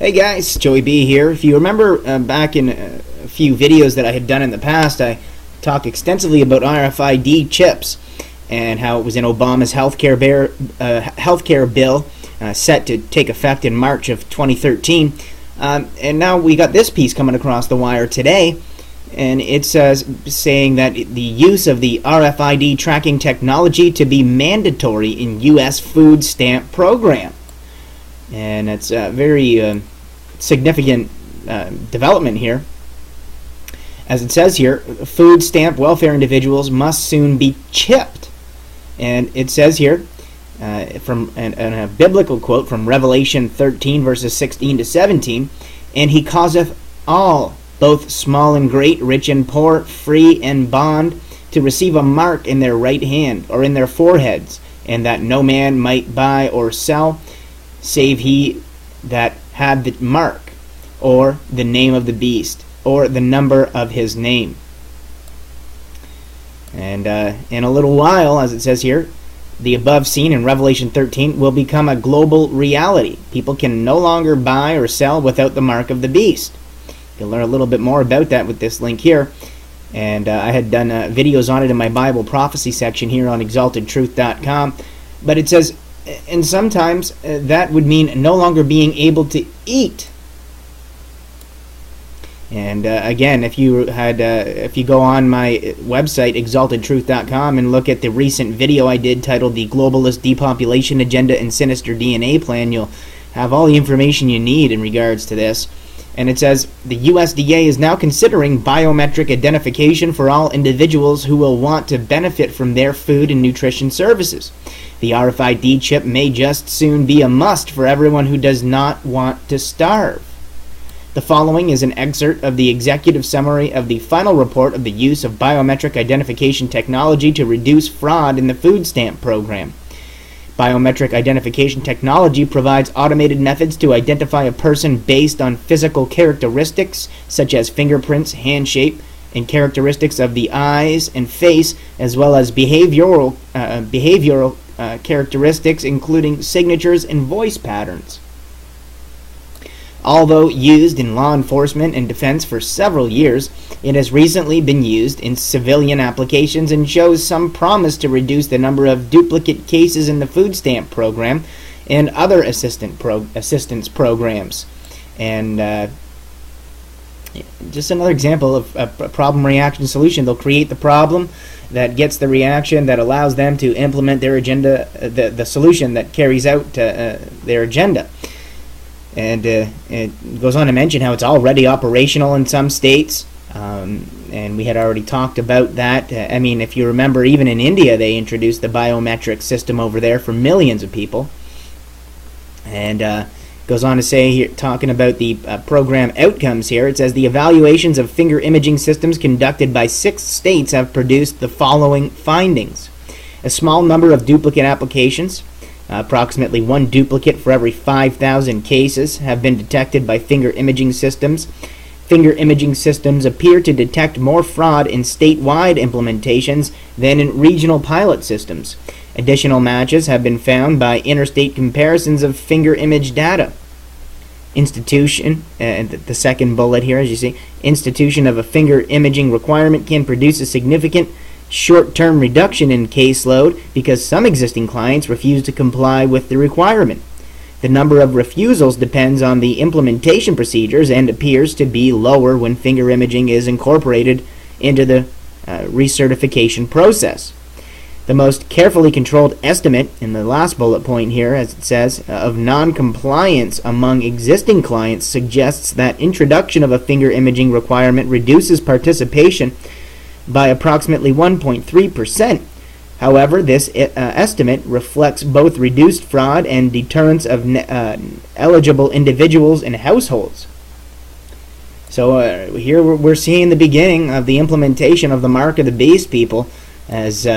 Hey guys, Joey B here. If you remember back in a few videos that I had done in the past, I talked extensively about RFID chips and how it was in Obama's healthcare bill set to take effect in March of 2013. And now we got this piece coming across the wire today, and it's saying that the use of the RFID tracking technology to be mandatory in U.S. food stamp program. And it's a very significant development here. As it says here, food stamp welfare individuals must soon be chipped. And it says here, from a biblical quote from Revelation 13, verses 16 to 17, "And he causeth all, both small and great, rich and poor, free and bond, to receive a mark in their right hand or in their foreheads, and that no man might buy or sell, save he that had the mark, or the name of the beast, or the number of his name." And in a little while, as it says here, the above seen in Revelation 13 will become a global reality. People can no longer buy or sell without the mark of the beast. You'll learn a little bit more about that with this link here. And I had done videos on it in my Bible prophecy section here on exaltedtruth.com. But it says, and sometimes that would mean no longer being able to eat. And again, if you go on my website, exaltedtruth.com, and look at the recent video I did titled "The Globalist Depopulation Agenda and Sinister DNA Plan," you'll have all the information you need in regards to this. And it says, the USDA is now considering biometric identification for all individuals who will want to benefit from their food and nutrition services. The RFID chip may just soon be a must for everyone who does not want to starve. The following is an excerpt of the executive summary of the final report of the use of biometric identification technology to reduce fraud in the food stamp program. Biometric identification technology provides automated methods to identify a person based on physical characteristics such as fingerprints, hand shape, and characteristics of the eyes and face, as well as behavioral characteristics including signatures and voice patterns. Although used in law enforcement and defense for several years, it has recently been used in civilian applications and shows some promise to reduce the number of duplicate cases in the food stamp program and other assistance programs. And just another example of a problem reaction solution. They'll create the problem that gets the reaction that allows them to implement their agenda, the solution that carries out their agenda. And it goes on to mention how it's already operational in some states, and we had already talked about that. I mean, if you remember, even in India, they introduced the biometric system over there for millions of people. And goes on to say here, talking about the program outcomes here, it says the evaluations of finger imaging systems conducted by 6 states have produced the following findings. A small number of duplicate applications, approximately 1 duplicate for every 5,000 cases, have been detected by finger imaging systems. Finger imaging systems appear to detect more fraud in statewide implementations than in regional pilot systems. Additional matches have been found by interstate comparisons of finger image data. Institution, the second bullet here, as you see, institution of a finger imaging requirement can produce a significant short-term reduction in caseload because some existing clients refuse to comply with the requirement. The number of refusals depends on the implementation procedures and appears to be lower when finger imaging is incorporated into the recertification process. The most carefully controlled estimate, in the last bullet point here, as it says, of non-compliance among existing clients suggests that introduction of a finger imaging requirement reduces participation by approximately 1.3%. However, this estimate reflects both reduced fraud and deterrence of eligible individuals and households. So here we're seeing the beginning of the implementation of the mark of the beast, people, as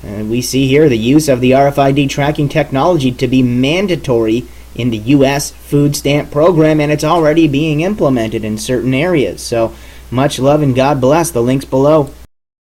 we see here the use of the RFID tracking technology to be mandatory in the U.S. food stamp program, and it's already being implemented in certain areas. So much love and God bless. The link's below.